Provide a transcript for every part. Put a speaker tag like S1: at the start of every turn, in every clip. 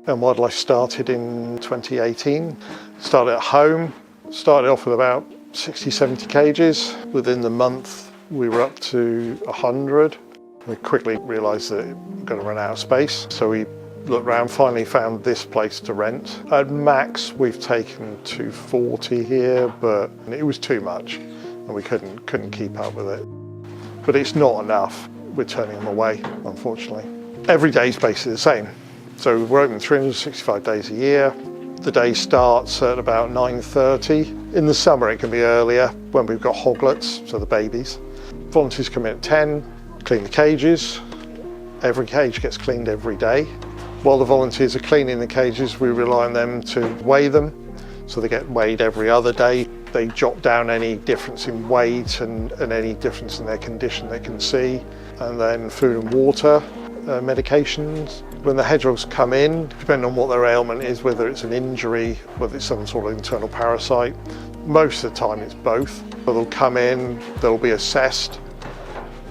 S1: ELM Wildlife started in 2018, started at home, started off with about 60, 70 cages. Within the month we were up to 100. We quickly realised that we were going to run out of space, so we looked around, finally found this place to rent. At max we've taken to 40 here, but it was too much and we couldn't keep up with it. But it's not enough, we're turning them away, unfortunately. Every day's basically the same. So we're open 365 days a year. The day starts at about 9:30. In the summer it can be earlier when we've got hoglets, so the babies. Volunteers come in at 10, clean the cages. Every cage gets cleaned every day. While the volunteers are cleaning the cages, we rely on them to weigh them. So they get weighed every other day. They jot down any difference in weight and any difference in their condition they can see. And then food and water, medications. When the hedgehogs come in, depending on what their ailment is, whether it's an injury, whether it's some sort of internal parasite, most of the time it's both. So they'll come in, they'll be assessed.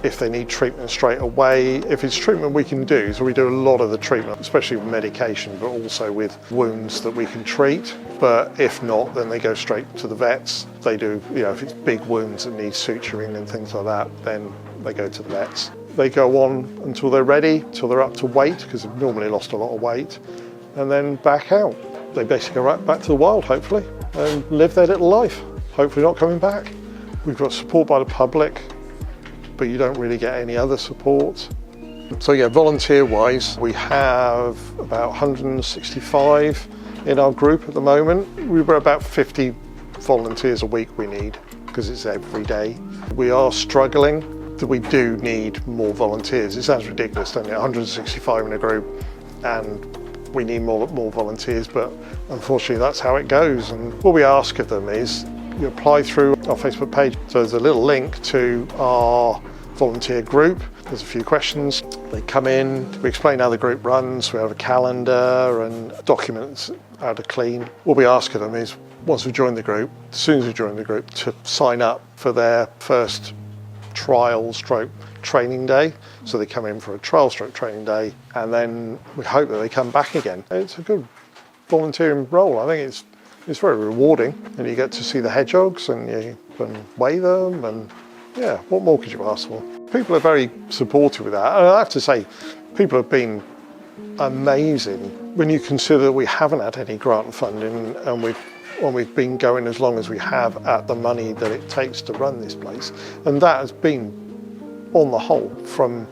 S1: If they need treatment straight away, if it's treatment we can do, so we do a lot of the treatment, especially with medication, but also with wounds that we can treat. But if not, then they go straight to the vets. They do, if it's big wounds that need suturing and things like that, then they go to the vets. They go on until they're ready, until they're up to weight, because they've normally lost a lot of weight, and then back out. They basically go right back to the wild, hopefully, and live their little life, hopefully not coming back. We've got support by the public, but you don't really get any other support. So yeah, volunteer-wise, we have about 165 in our group at the moment. We've got about 50 volunteers a week we need, because it's every day. We are struggling. We do need more volunteers. It sounds ridiculous, doesn't it? 165 in a group, and we need more volunteers, but unfortunately that's how it goes. And what we ask of them is you apply through our Facebook page. So there's a little link to our volunteer group. There's a few questions. They come in, we explain how the group runs, we have a calendar and documents how to clean. What we ask of them is, once we've joined the group, as soon as we join the group, to sign up for their first trial/training day. So they come in for a trial/training day, and then we hope that they come back again. It's a good volunteering role. I think it's very rewarding, and you get to see the hedgehogs and you can weigh them, and yeah, what more could you ask for? People are very supportive with that, and I have to say, people have been amazing. When you consider that we haven't had any grant funding, and we've been going as long as we have at the money that it takes to run this place, and that has been, on the whole, from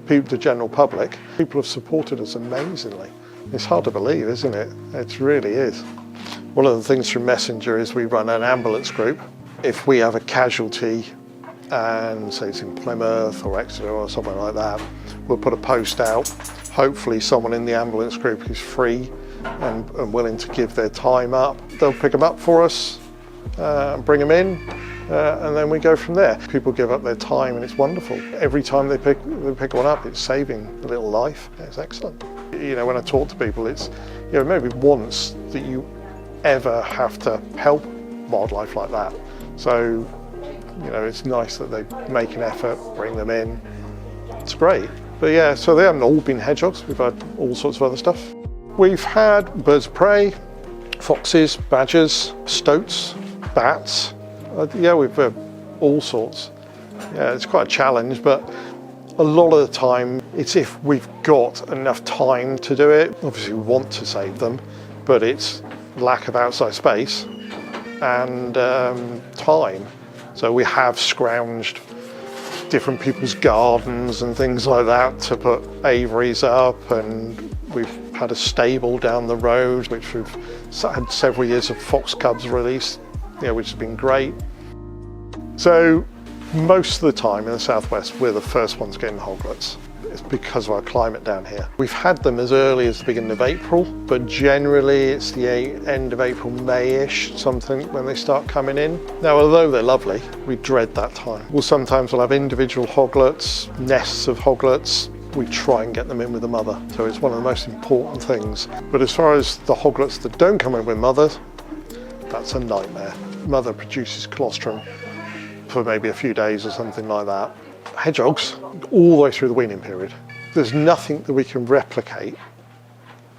S1: people, the general public, people have supported us amazingly. It's hard to believe, isn't it? It really is. One of the things through Messenger is we run an ambulance group. If we have a casualty, and say it's in Plymouth or Exeter or somewhere like that, we'll put a post out. Hopefully someone in the ambulance group is free and willing to give their time up. They'll pick them up for us and bring them in, and then we go from there. People give up their time and it's wonderful. Every time they pick one up, it's saving a little life. It's excellent. When I talk to people, it's maybe once that you ever have to help wildlife like that. So it's nice that they make an effort, bring them in. It's great. But yeah, so they haven't all been hedgehogs. We've had all sorts of other stuff. We've had birds of prey, foxes, badgers, stoats, bats. We've had all sorts. Yeah, it's quite a challenge, but a lot of the time it's if we've got enough time to do it. Obviously we want to save them, but it's lack of outside space and time. So we have scrounged different people's gardens and things like that to put aviaries up, and we've had a stable down the road which we've had several years of fox cubs released, which has been great. So most of the time in the southwest we're the first ones getting hoglets. It's because of our climate down here. We've had them as early as the beginning of April, but generally it's the end of April, May-ish, something, when they start coming in. Now, although they're lovely, we dread that time. Sometimes we'll have individual hoglets, nests of hoglets. We try and get them in with the mother. So it's one of the most important things. But as far as the hoglets that don't come in with mothers, that's a nightmare. Mother produces colostrum for maybe a few days or something like that. Hedgehogs, all the way through the weaning period. There's nothing that we can replicate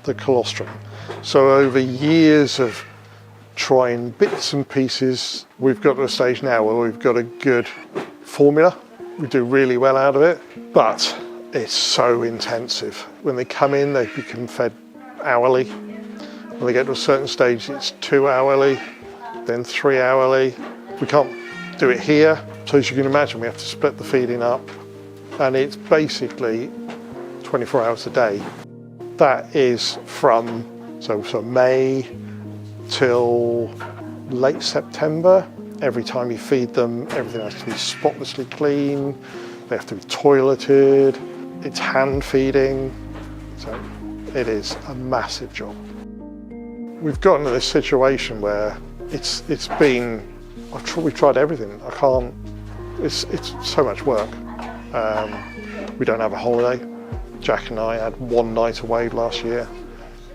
S1: the colostrum. So over years of trying bits and pieces, we've got to a stage now where we've got a good formula. We do really well out of it, but it's so intensive. When they come in, they become fed hourly. When they get to a certain stage, it's 2 hourly, then 3 hourly. We can't do it here, so as you can imagine, we have to split the feeding up, and it's basically 24 hours a day. That is from so May till late September. Every time you feed them, everything has to be spotlessly clean. They have to be toileted. It's hand feeding. So it is a massive job. We've gotten to this situation where we've tried everything. It's so much work. We don't have a holiday. Jack and I had one night away last year,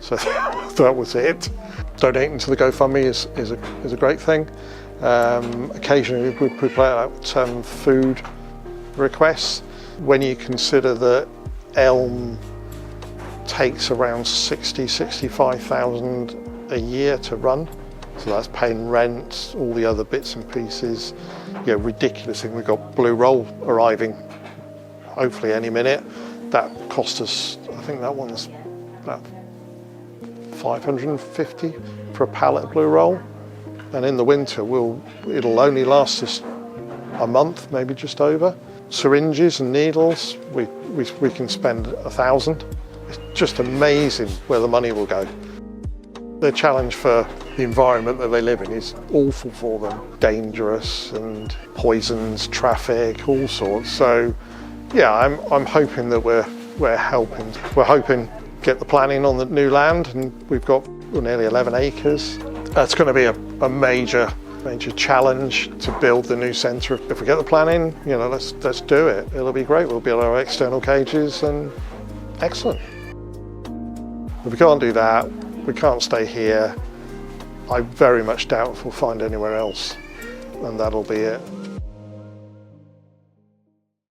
S1: so that was it. Donating to the GoFundMe is a great thing. Occasionally we put out food requests. When you consider that ELM takes around 65,000 a year to run, so that's paying rent, all the other bits and pieces. Ridiculous thing. We've got Blue Roll arriving hopefully any minute. That cost us, I think that one's about 550 for a pallet of Blue Roll. And in the winter, it'll only last us a month, maybe just over. Syringes and needles, we can spend 1,000. It's just amazing where the money will go. The challenge for the environment that they live in is awful for them. Dangerous and poisons, traffic, all sorts. So yeah, I'm hoping that we're helping. We're hoping to get the planning on the new land, and we've got nearly 11 acres. It's going to be a major challenge to build the new centre. If we get the planning, let's do it. It'll be great. We'll build our external cages and excellent. If we can't do that, we can't stay here. I very much doubt if we'll find anywhere else, and that'll be it.